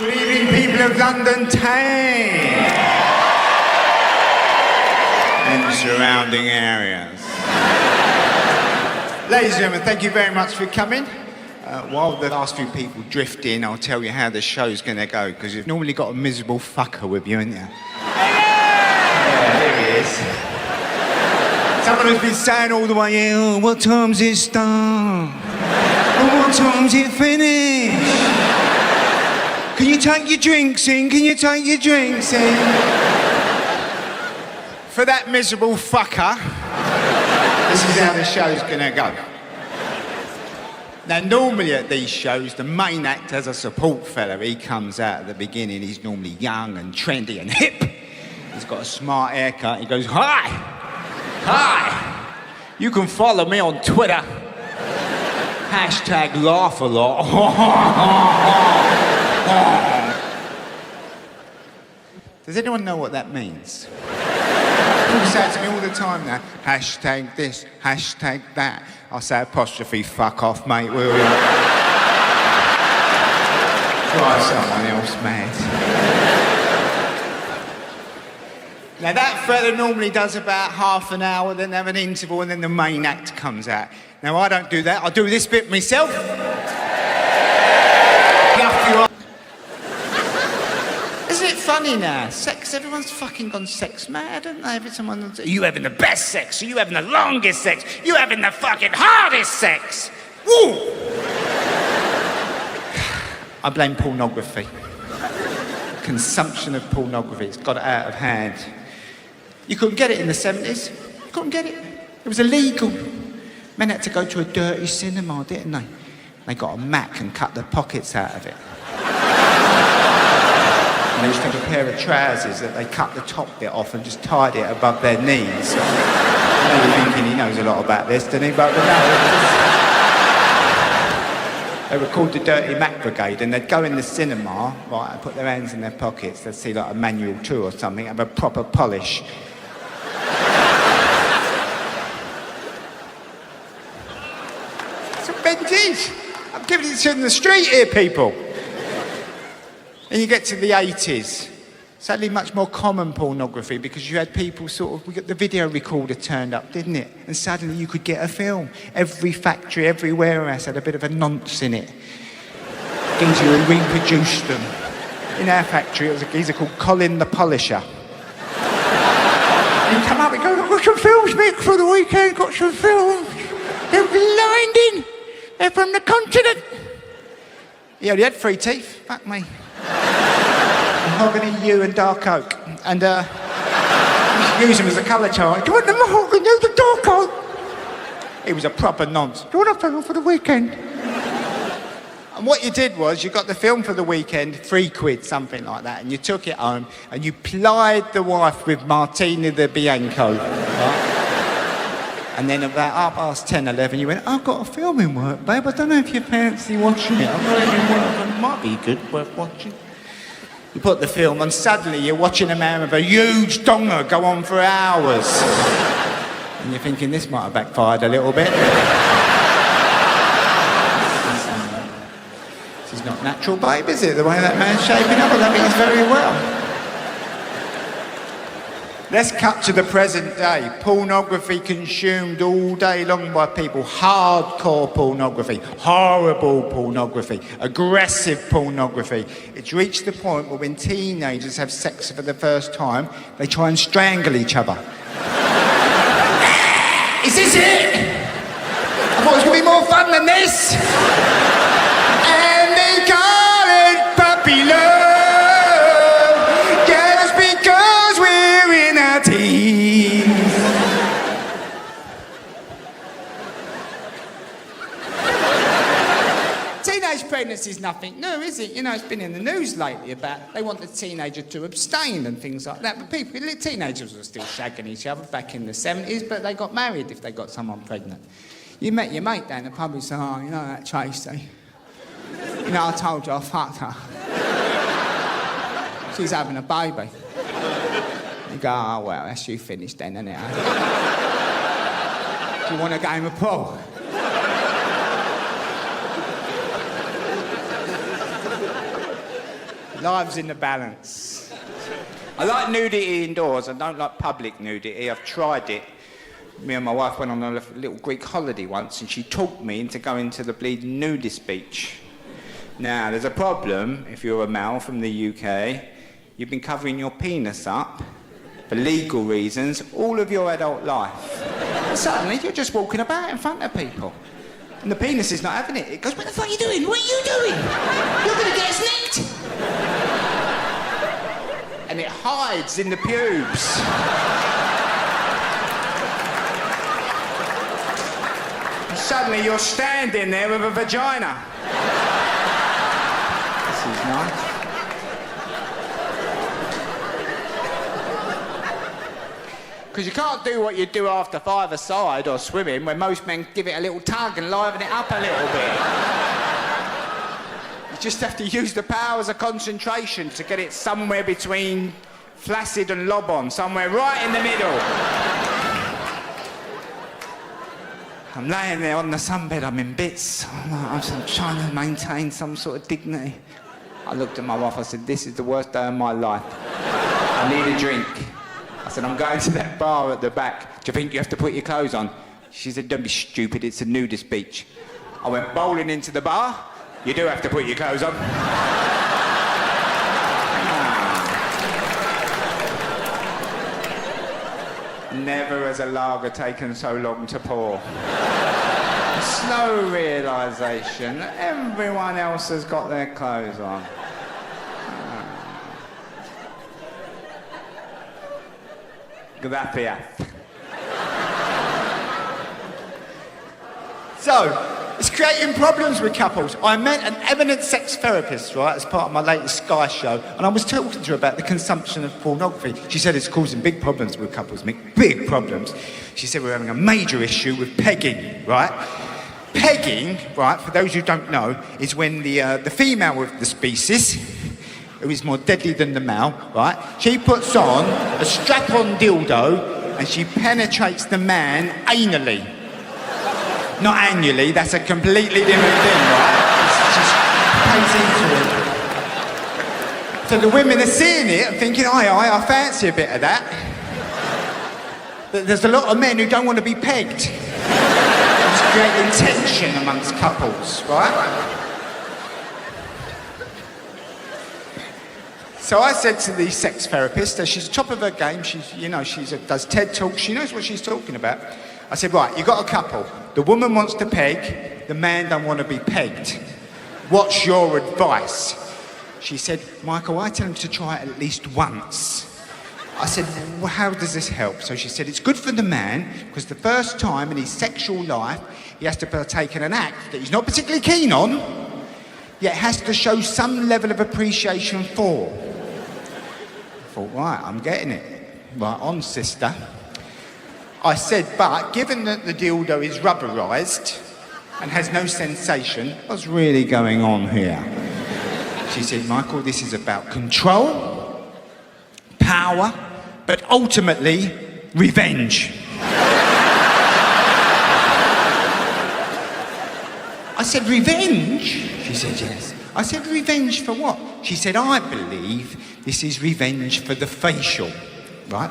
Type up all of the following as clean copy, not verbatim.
Good evening, people of London town and surrounding areas. Ladies and gentlemen, thank you very much for coming. While the last few people drift in, I'll tell you how the show's going to go, because you've normally got a miserable fucker with you, haven't you? Yeah, there he is. Someone who's been saying all the way here, oh, what time's it start? Oh, what time's it finish? Can you take your drinks in? Can you take your drinks in? For that miserable fucker, this is how the show's gonna go. Now, normally at these shows, the main act has a support fella. He comes out at the beginning, he's normally young and trendy and hip. He's got a smart haircut, he goes, hi, you can follow me on Twitter. Hashtag laugh a lot. Does anyone know what that means? People say it to me all the time now. Hashtag this, hashtag that. I say apostrophe, fuck off, mate, will you? Try someone else, mate. Now that fella normally does about half an hour, then have an interval, and then the main act comes out. Now I don't do that, I do this bit myself. Isn't it funny now? Sex, everyone's fucking gone sex mad, haven't they? Are you having the best sex? Are you having the longest sex? Are you having the fucking hardest sex? Woo! I blame pornography. Consumption of pornography, it's got out of hand. You couldn't get it in the 70s. You couldn't get it. It was illegal. Men had to go to a dirty cinema, didn't they? They got a Mac and cut the pockets out of it. And they used to have a pair of trousers that they cut the top bit off and just tied it above their knees. I know you're thinking he knows a lot about this, doesn't he? But no, they were called the Dirty Mac Brigade, and they'd go in the cinema, right, and put their hands in their pockets. They'd see like a manual 2 or something, have a proper polish. It's a Benji's. I'm giving it to you in the street here, people. And you get to the 80s. Sadly, much more common pornography, because you had people the video recorder turned up, didn't it? And suddenly you could get a film. Every factory, every warehouse had a bit of a nonce in it. Geezer who reproduced them. In our factory, it was a geezer called Colin the Polisher. And he'd come up and go, I've got some films, Mick, for the weekend, got some films. They're blinding. They're from the continent. He only had 3 teeth, fuck me. Mahogany, yew and dark oak. And use them as a colour chart. Do you want the mahogany or the dark oak? He was a proper nonce. Do you want a film for the weekend? And what you did was, you got the film for the weekend, £3, something like that, and you took it home and you plied the wife with Martini the Bianco. Right? And then about 10:30, 11, you went, I've got a film in work, babe. I don't know if you fancy watching it. I'm not in work. It might be good, worth watching. You put the film on, suddenly you're watching a man with a huge donger go on for hours. And you're thinking, this might have backfired a little bit. This is not natural, babe, is it? The way that man's shaping up, I don't think it's very well. Let's cut to the present day. Pornography consumed all day long by people. Hardcore pornography, horrible pornography, aggressive pornography. It's reached the point where when teenagers have sex for the first time, they try and strangle each other. Is this it? I thought it was going to be more fun than this. And they call it puppy love. Teenage pregnancy is nothing new, is it? You know, it's been in the news lately about they want the teenager to abstain and things like that. But teenagers were still shagging each other back in the 70s, but they got married if they got someone pregnant. You met your mate down the pub and said, oh, you know that Tracy? You know, I told you I fucked her. She's having a baby. You go, oh, well, that's you finished then, isn't it? Do you want a game of pool? Lives in the balance. I like nudity indoors. I don't like public nudity. I've tried it. Me and my wife went on a little Greek holiday once and she talked me into going to the bleeding nudist beach. Now, there's a problem if you're a male from the UK. You've been covering your penis up for legal reasons all of your adult life. And suddenly you're just walking about in front of people. And the penis is not having it. It goes, what the fuck are you doing? What are you doing? You're going to get us nicked. And it hides in the pubes. And suddenly you're standing there with a vagina. This is nice. Because you can't do what you do after five-a-side or swimming, where most men give it a little tug and liven it up a little bit. You just have to use the powers of concentration to get it somewhere between flaccid and lob-on, somewhere right in the middle. I'm laying there on the sunbed, I'm in bits. I'm trying to maintain some sort of dignity. I looked at my wife, I said, this is the worst day of my life. I need a drink. I said, I'm going to that bar at the back. Do you think you have to put your clothes on? She said, don't be stupid, it's a nudist beach. I went bowling into the bar. You do have to put your clothes on. Never has a lager taken so long to pour. Slow realisation that everyone else has got their clothes on. Gracias. So, it's creating problems with couples. I met an eminent sex therapist, right, as part of my latest Sky show, and I was talking to her about the consumption of pornography. She said it's causing big problems with couples, Mick, big problems. She said we're having a major issue with pegging, right? Pegging, right, for those who don't know, is when the female of the species, who is more deadly than the male, right? She puts on a strap-on dildo and she penetrates the man anally. Not annually, that's a completely different thing, right? She pays into it. So the women are seeing it and thinking, I fancy a bit of that. But there's a lot of men who don't want to be pegged. It's creating tension amongst couples, right? So I said to the sex therapist, she's top of her game, she does TED Talks, she knows what she's talking about. I said, right, you've got a couple. The woman wants to peg, the man don't want to be pegged. What's your advice? She said, Michael, I tell him to try it at least once. I said, well, how does this help? So she said, it's good for the man, because the first time in his sexual life, he has to partake in an act that he's not particularly keen on, yet has to show some level of appreciation for. I thought, right, I'm getting it. Right on, sister. I said, but given that the dildo is rubberised and has no sensation, what's really going on here? She said, Michael, this is about control, power, but ultimately, revenge. I said, revenge? She said, yes. I said, revenge for what? She said, I believe this is revenge for the facial, right?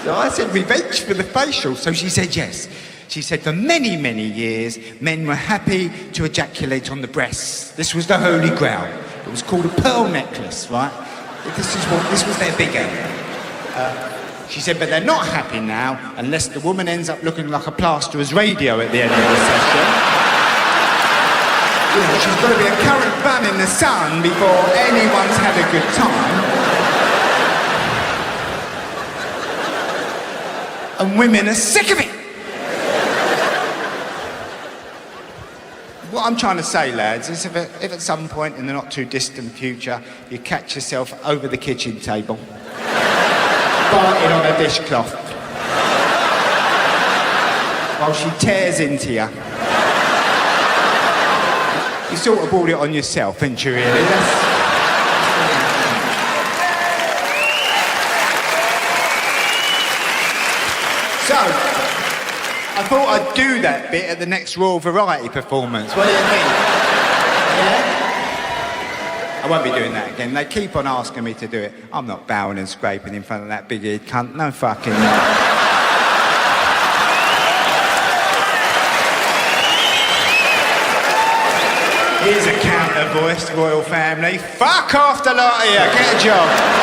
So I said, revenge for the facial. So she said, yes. She said, for many, many years, men were happy to ejaculate on the breasts. This was the holy grail. It was called a pearl necklace, right? This was their big aim. She said, but they're not happy now unless the woman ends up looking like a plasterer's radio at the end of the session. You know, she's got to be a current bun in the sun before anyone's had a good time. And women are sick of it. What I'm trying to say, lads, is if at some point in the not too distant future you catch yourself over the kitchen table, farting on a dishcloth, while she tears into you, you sort of brought it on yourself, ain't you, really? So, I thought I'd do that bit at the next Royal Variety performance. What do you think? Yeah? won't be doing that again. They keep on asking me to do it. I'm not bowing and scraping in front of that big-eared cunt. No fucking way. Here's a counter voice, royal family. Fuck off the lot of you. Get a job.